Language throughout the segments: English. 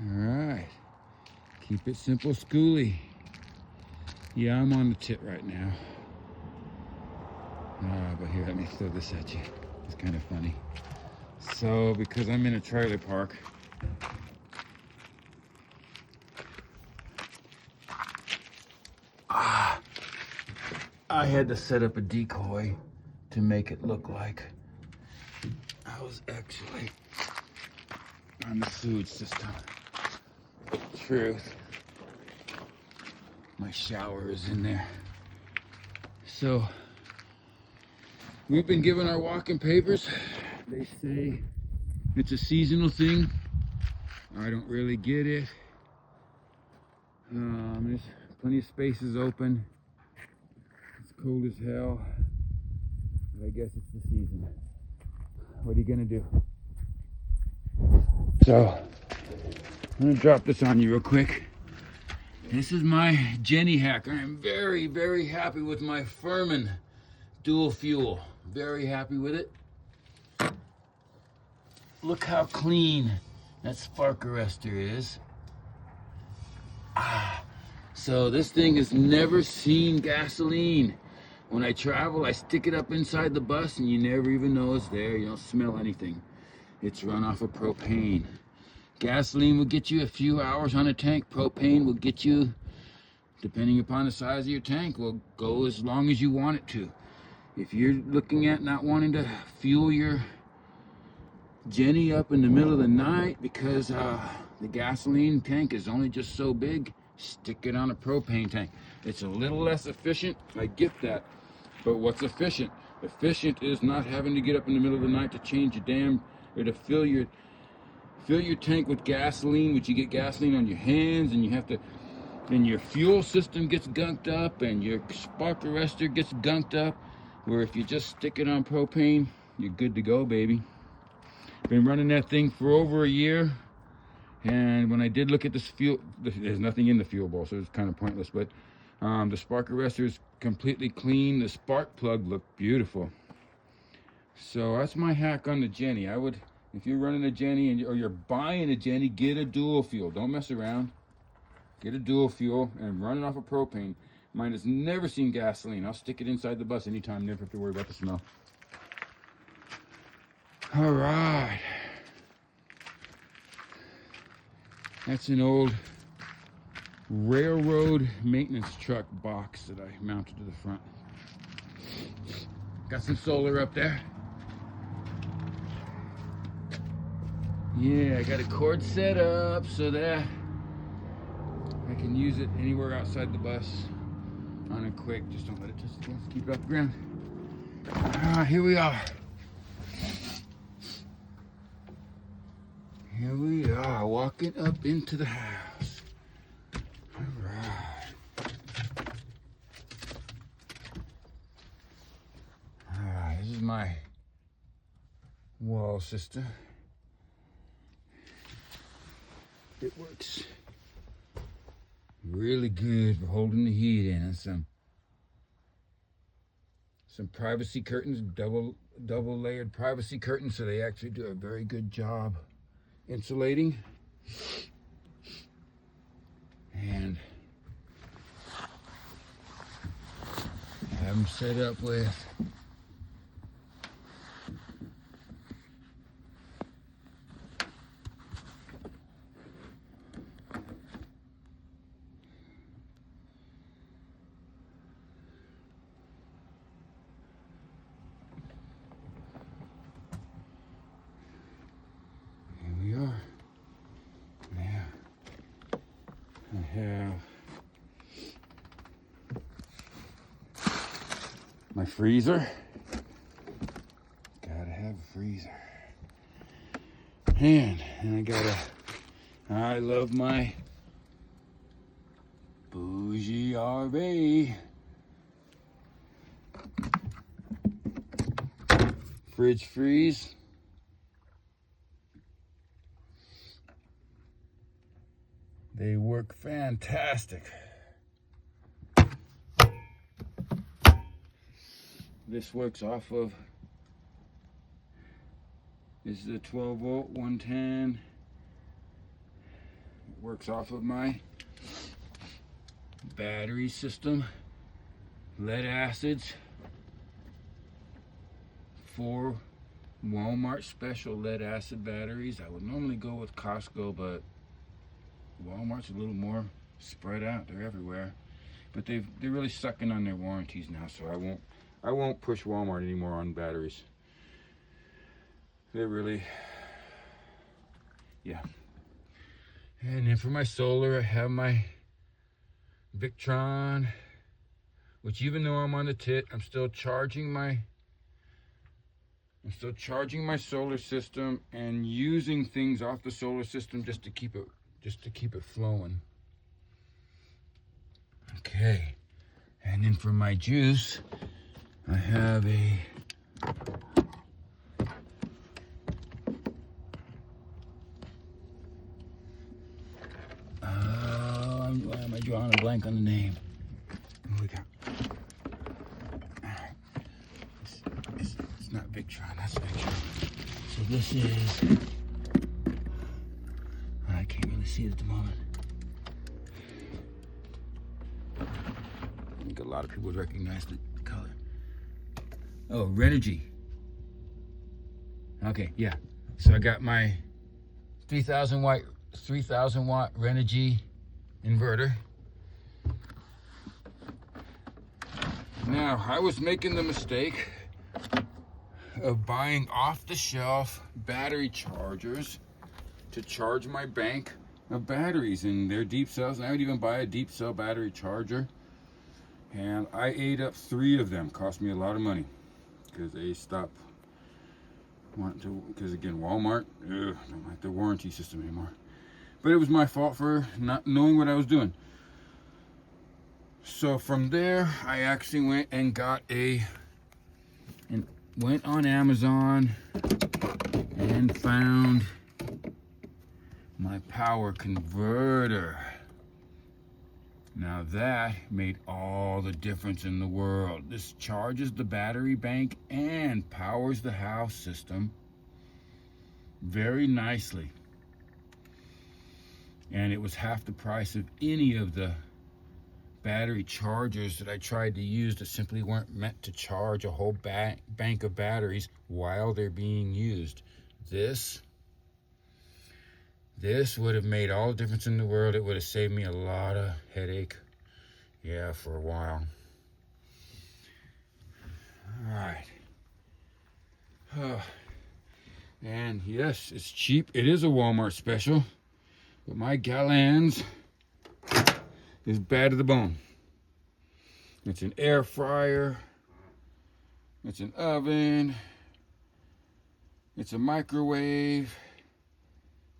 Alright. Keep it simple, Skoolie. Yeah, I'm on the tit right now. But here, let me throw this at you. It's kind of funny. So, because I'm in a trailer park, I had to set up a decoy to make it look like I was actually on the sewage system. Truth. My shower is in there. So, we've been given our walking papers. They say it's a seasonal thing. I don't really get it. There's plenty of spaces open. It's cold as hell. But I guess it's the season. What are you gonna do? So, I'm gonna drop this on you real quick. This is my Jenny hack. I'm very, very happy with my Furman dual fuel. Very happy with it. Look how clean that spark arrestor is. So this thing has never seen gasoline. When I travel, I stick it up inside the bus and you never even know it's there. You don't smell anything. It's run off of propane. Gasoline will get you a few hours on a tank. Propane will get you, depending upon the size of your tank, will go as long as you want it to. If you're looking at not wanting to fuel your Jenny up in the middle of the night because the gasoline tank is only just so big, stick it on a propane tank. It's a little less efficient, I get that, but what's efficient? Efficient is not having to get up in the middle of the night to change your damn, or to fill your tank with gasoline, which you get gasoline on your hands, and you have to, and your fuel system gets gunked up, and your spark arrestor gets gunked up, where if you just stick it on propane, you're good to go, baby. Been running that thing for over a year, and when I did look at this fuel, there's nothing in the fuel bowl, so it's kind of pointless, but the spark arrestor is completely clean. The spark plug looked beautiful. So that's my hack on the Jenny. I would, if you're running a Jenny or you're buying a Jenny, get a dual fuel. Don't mess around. Get a dual fuel and run it off of propane. Mine has never seen gasoline. I'll stick it inside the bus anytime, never have to worry about the smell. All right. That's an old railroad maintenance truck box that I mounted to the front. Got some solar up there. Yeah, I got a cord set up so that I can use it anywhere outside the bus on a quick. Just don't let it touch the gas. Keep it off the ground. Here we are. Here we are, walking up into the house. All right. All right, this is my wall system. It works really good for holding the heat in, and some privacy curtains, double layered privacy curtains, so they actually do a very good job insulating. And I have them set up with have my freezer. Gotta have a freezer. And I love my bougie RV. Fridge freeze. They work fantastic. This works off of, this is a 12 volt 110 Works off of my battery system. Lead acids. 4 Walmart special lead acid batteries. I would normally go with Costco, but Walmart's a little more spread out. They're everywhere. But they're really sucking on their warranties now, so I won't push Walmart anymore on batteries. They're really, yeah. And then for my solar, I have my Victron, which even though I'm on the tit, I'm still charging my solar system and using things off the solar system just to keep it flowing. Okay. And then for my juice, I have a why am I drawing a blank on the name? What we got? Alright. It's not Victron, that's Victron. So this is, I can't really see it at the moment. I think a lot of people would recognize the color. Oh, Renogy. Okay, yeah. So I got my 3,000 watt Renogy inverter. Now, I was making the mistake of buying off-the-shelf battery chargers to charge my bank of batteries in their deep cells. And I would even buy a deep cell battery charger. And I ate up 3 of them. Cost me a lot of money because they stopped wanting to, because again, Walmart, don't like the warranty system anymore. But it was my fault for not knowing what I was doing. So from there, I actually went and went on Amazon and found my power converter. Now that made all the difference in the world. This charges the battery bank and powers the house system very nicely. And it was half the price of any of the battery chargers that I tried to use that simply weren't meant to charge a whole bank of batteries while they're being used. This would have made all the difference in the world. It would have saved me a lot of headache, yeah, for a while. All right. And yes, it's cheap. It is a Walmart special, but my gallons is bad to the bone. It's an air fryer. It's an oven. It's a microwave.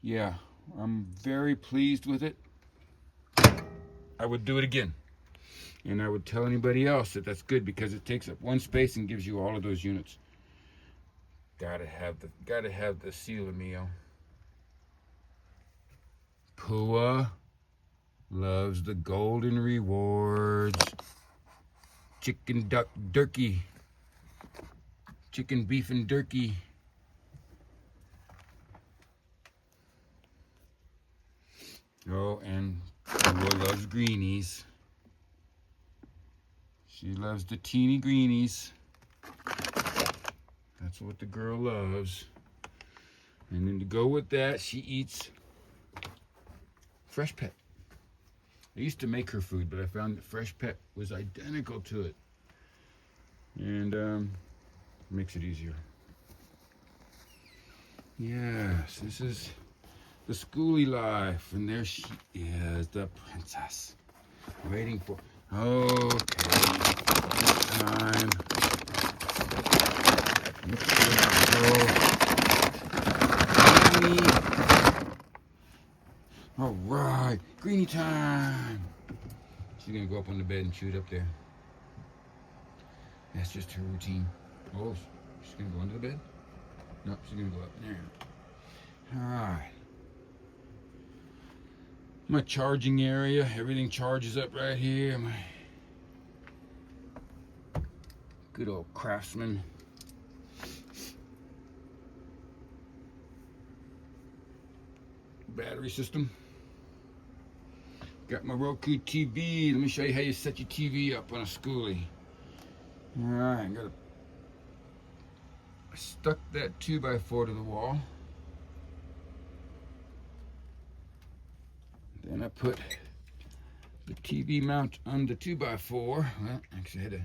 Yeah, I'm very pleased with it. I would do it again. And I would tell anybody else that that's good because it takes up 1 space and gives you all of those units. Gotta have the Sila meal. Pua loves the golden rewards. Chicken duck turkey. Chicken beef and turkey. Oh, and Pua loves greenies. She loves the teeny greenies. That's what the girl loves. And then to go with that, she eats Fresh Pet. I used to make her food, but I found that Fresh Pet was identical to it. And makes it easier. Yes, this is the Skoolie life. And there she is, the princess. Waiting for... Okay. Time. All right, Greenie time. She's gonna go up on the bed and chew it up there. That's just her routine. Oh, she's gonna go under the bed? No, she's gonna go up there. All right. My charging area, everything charges up right here. My good old Craftsman. Battery system. Got my Roku TV. Let me show you how you set your TV up on a Skoolie. Alright, I stuck that 2x4 to the wall. Then I put the TV mount on the 2x4. Well, actually I had to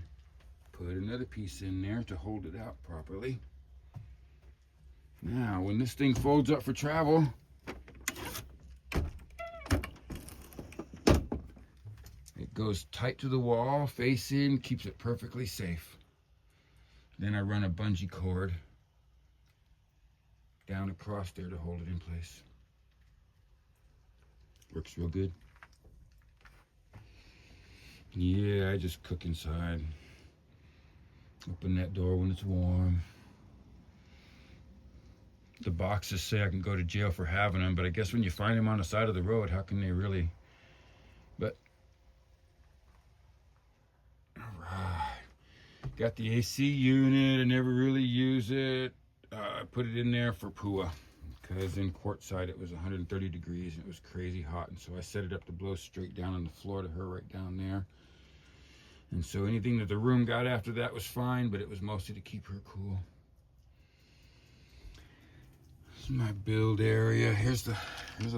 put another piece in there to hold it out properly. Now, when this thing folds up for travel, it goes tight to the wall, face in, keeps it perfectly safe. Then I run a bungee cord down across there to hold it in place. Works real good. Yeah, I just cook inside. Open that door when it's warm. The boxes say I can go to jail for having them, but I guess when you find them on the side of the road, how can they really? But, all right. Got the AC unit. I never really use it. I put it in there for PUA because in Quartzsite it was 130 degrees and it was crazy hot, and so I set it up to blow straight down on the floor to her right down there. And so anything that the room got after that was fine, but it was mostly to keep her cool. This is my build area. Here's a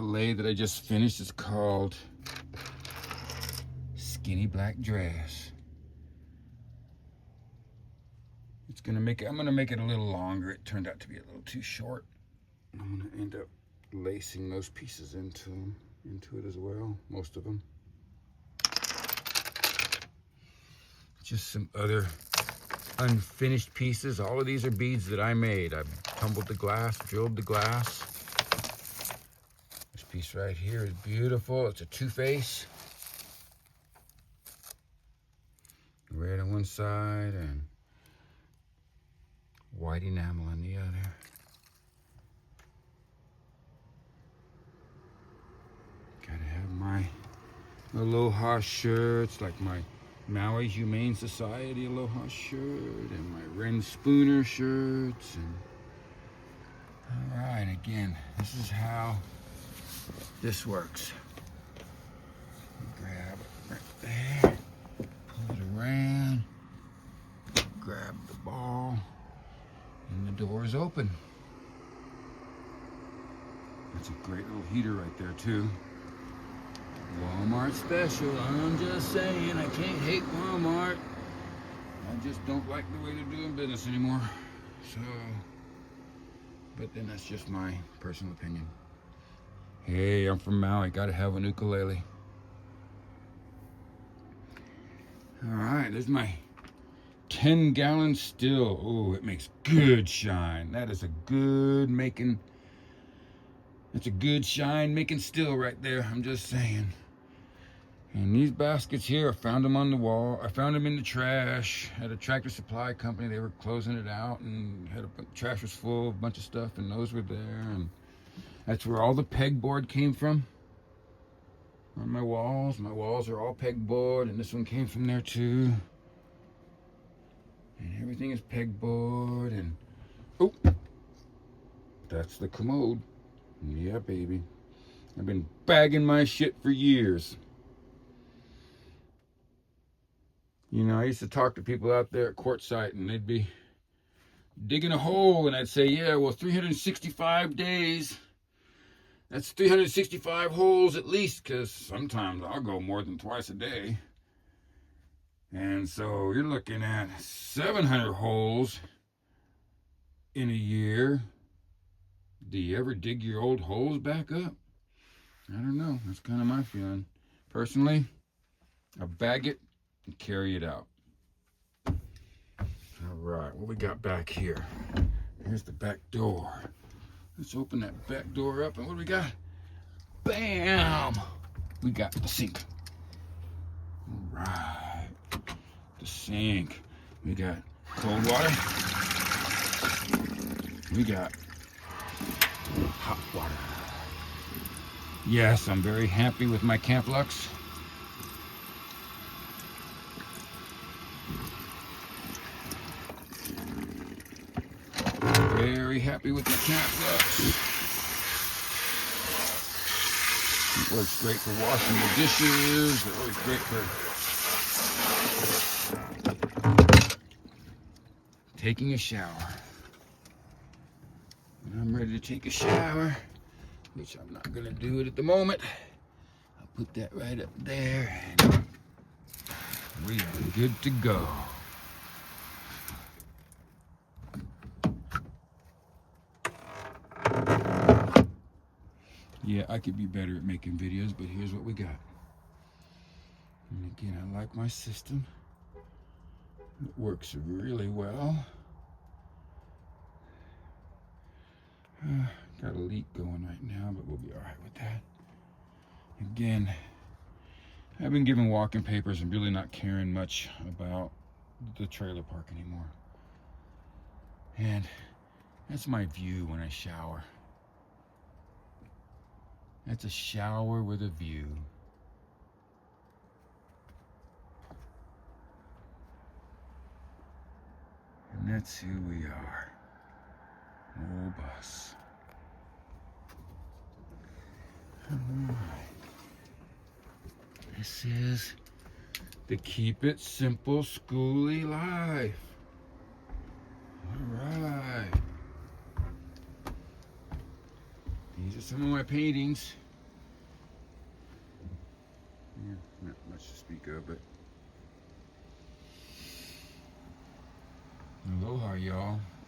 lathe that I just finished. It's called Skinny Black Dress. I'm gonna make it a little longer. It turned out to be a little too short. I'm gonna end up lacing those pieces into it as well, most of them. Just some other unfinished pieces. All of these are beads that I made. I tumbled the glass, drilled the glass. This piece right here is beautiful. It's a two-face. Red on one side and white enamel on the other. Gotta have my Aloha shirts, like my Maui Humane Society Aloha shirt and my Ren Spooner shirts. And all right, again, this is how this works. Grab it right there, pull it around, grab the ball, and the door is open. That's a great little heater right there too. Walmart special, I'm just saying, I can't hate Walmart. I just don't like the way they're doing business anymore. So, but then that's just my personal opinion. Hey, I'm from Maui, gotta have an ukulele. All right, there's my 10-gallon still. Oh, it makes good shine. That is a good making, that's a good shine making still right there, I'm just saying. And these baskets here, I found them on the wall. I found them in the trash at a Tractor Supply company. They were closing it out and trash was full of a bunch of stuff, and those were there. And that's where all the pegboard came from on my walls. My walls are all pegboard, and this one came from there too. And everything is pegboard, and oh, that's the commode. Yeah, baby. I've been bagging my shit for years. You know, I used to talk to people out there at Quartzsite, and they'd be digging a hole, and I'd say, yeah, well, 365 days, that's 365 holes at least, because sometimes I'll go more than twice a day. And so you're looking at 700 holes in a year. Do you ever dig your old holes back up? I don't know. That's kind of my feeling. Personally, I bag it and carry it out. All right, what we got back here? Here's the back door. Let's open that back door up, and what do we got? Bam! We got the sink. All right, the sink. We got cold water. We got hot water. Yes, I'm very happy with my Camp Lux. Very happy with my Camp Lux. Works great for washing the dishes. It works great for taking a shower. When I'm ready to take a shower, which I'm not gonna do it at the moment, I'll put that right up there and we're good to go. Yeah, I could be better at making videos, but here's what we got. And again, I like my system. It works really well. Got a leak going right now, but we'll be all right with that. Again, I've been given walking papers and really not caring much about the trailer park anymore. And that's my view when I shower. That's a shower with a view. And that's who we are. Old bus. Alright. This is the Keep It Simple Skoolie life. Alright. These are some of my paintings. Yeah, not much to speak of, but aloha, y'all.